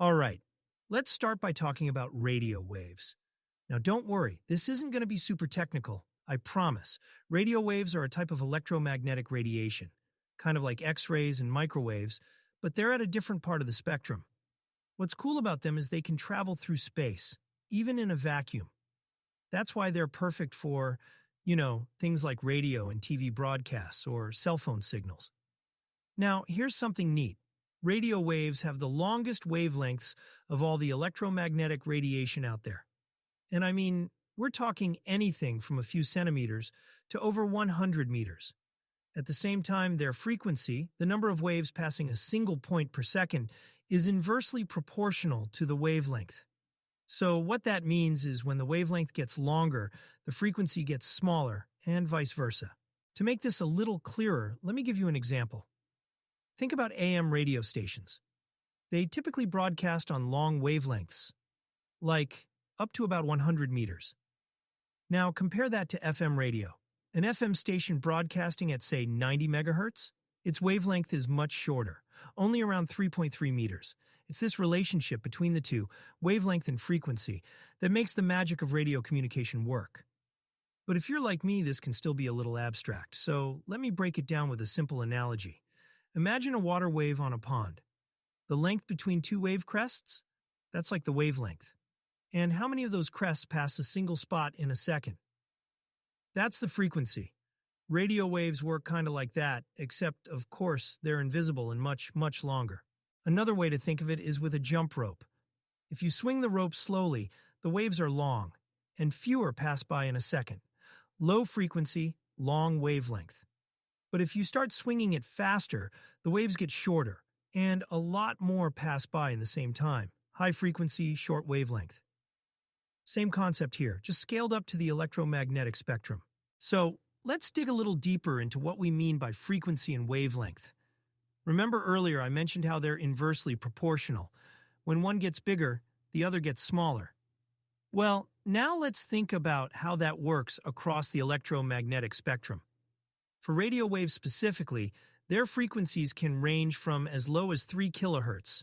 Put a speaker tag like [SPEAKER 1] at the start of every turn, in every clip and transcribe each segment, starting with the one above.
[SPEAKER 1] All right, let's start by talking about radio waves. Now, don't worry, this isn't going to be super technical, I promise. Radio waves are a type of electromagnetic radiation, kind of like X-rays and microwaves, but they're at a different part of the spectrum. What's cool about them is they can travel through space, even in a vacuum. That's why they're perfect for, things like radio and TV broadcasts or cell phone signals. Now, here's something neat. Radio waves have the longest wavelengths of all the electromagnetic radiation out there. And I mean, we're talking anything from a few centimeters to over 100 meters. At the same time, their frequency, the number of waves passing a single point per second, is inversely proportional to the wavelength. So what that means is when the wavelength gets longer, the frequency gets smaller, and vice versa. To make this a little clearer, let me give you an example. Think about AM radio stations. They typically broadcast on long wavelengths, like up to about 100 meters. Now compare that to FM radio. An FM station broadcasting at, say, 90 megahertz, its wavelength is much shorter, only around 3.3 meters. It's this relationship between the two, wavelength and frequency, that makes the magic of radio communication work. But if you're like me, this can still be a little abstract, so let me break it down with a simple analogy. Imagine a water wave on a pond. The length between two wave crests? That's like the wavelength. And how many of those crests pass a single spot in a second? That's the frequency. Radio waves work kind of like that, except, of course, they're invisible and much, much longer. Another way to think of it is with a jump rope. If you swing the rope slowly, the waves are long, and fewer pass by in a second. Low frequency, long wavelength. But if you start swinging it faster, the waves get shorter, and a lot more pass by in the same time. High frequency, short wavelength. Same concept here, just scaled up to the electromagnetic spectrum. So, let's dig a little deeper into what we mean by frequency and wavelength. Remember earlier I mentioned how they're inversely proportional. When one gets bigger, the other gets smaller. Well, now let's think about how that works across the electromagnetic spectrum. For radio waves specifically, their frequencies can range from as low as 3 kilohertz.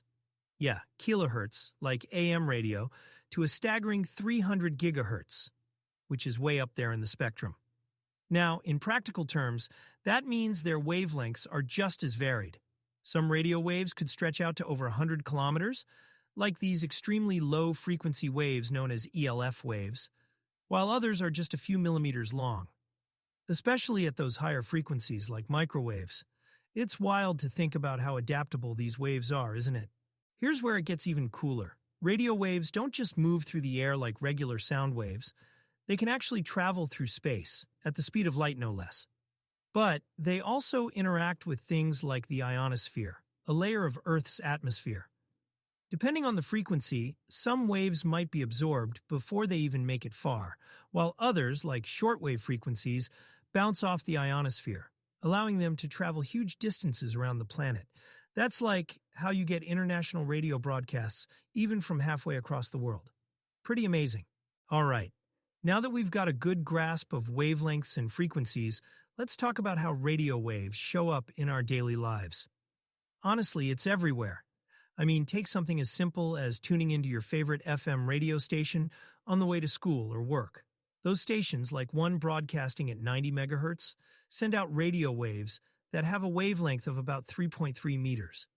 [SPEAKER 1] Yeah, kilohertz, like AM radio, to a staggering 300 gigahertz, which is way up there in the spectrum. Now, in practical terms, that means their wavelengths are just as varied. Some radio waves could stretch out to over 100 kilometers, like these extremely low-frequency waves known as ELF waves, while others are just a few millimeters long. Especially at those higher frequencies like microwaves. It's wild to think about how adaptable these waves are, isn't it? Here's where it gets even cooler. Radio waves don't just move through the air like regular sound waves. They can actually travel through space, at the speed of light no less. But they also interact with things like the ionosphere, a layer of Earth's atmosphere. Depending on the frequency, some waves might be absorbed before they even make it far, while others, like shortwave frequencies, bounce off the ionosphere, allowing them to travel huge distances around the planet. That's like how you get international radio broadcasts even from halfway across the world. Pretty amazing. All right, now that we've got a good grasp of wavelengths and frequencies, let's talk about how radio waves show up in our daily lives. Honestly, it's everywhere. I mean, take something as simple as tuning into your favorite FM radio station on the way to school or work. Those stations, like one broadcasting at 90 megahertz, send out radio waves that have a wavelength of about 3.3 meters.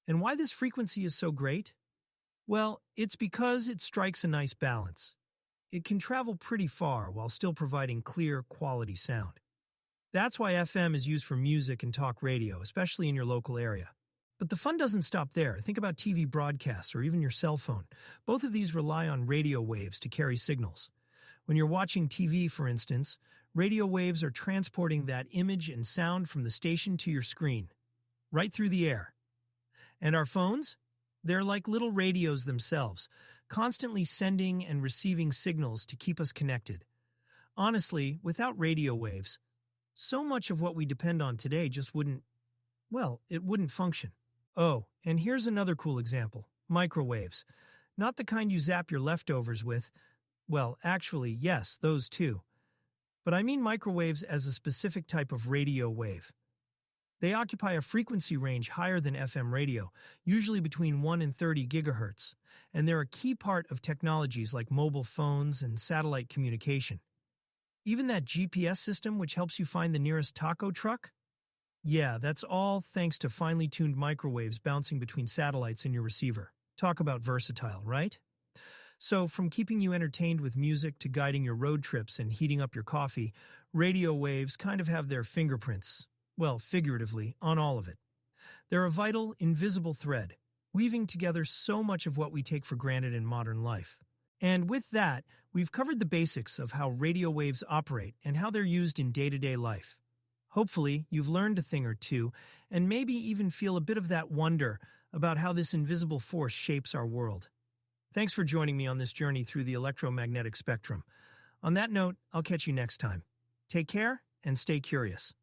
[SPEAKER 1] And why this frequency is so great? Well, it's because it strikes a nice balance. It can travel pretty far while still providing clear, quality sound. That's why FM is used for music and talk radio, especially in your local area. But the fun doesn't stop there. Think about TV broadcasts or even your cell phone. Both of these rely on radio waves to carry signals. When you're watching TV, for instance, radio waves are transporting that image and sound from the station to your screen, right through the air. And our phones? They're like little radios themselves, constantly sending and receiving signals to keep us connected. Honestly, without radio waves, so much of what we depend on today just wouldn't function. Oh, and here's another cool example. Microwaves. Not the kind you zap your leftovers with. Well, actually, yes, those too. But I mean microwaves as a specific type of radio wave. They occupy a frequency range higher than FM radio, usually between 1 and 30 gigahertz, and they're a key part of technologies like mobile phones and satellite communication. Even that GPS system which helps you find the nearest taco truck? Yeah, that's all thanks to finely tuned microwaves bouncing between satellites in your receiver. Talk about versatile, right? So, from keeping you entertained with music to guiding your road trips and heating up your coffee, radio waves kind of have their fingerprints, well, figuratively, on all of it. They're a vital, invisible thread, weaving together so much of what we take for granted in modern life. And with that, we've covered the basics of how radio waves operate and how they're used in day-to-day life. Hopefully, you've learned a thing or two, and maybe even feel a bit of that wonder about how this invisible force shapes our world. Thanks for joining me on this journey through the electromagnetic spectrum. On that note, I'll catch you next time. Take care and stay curious.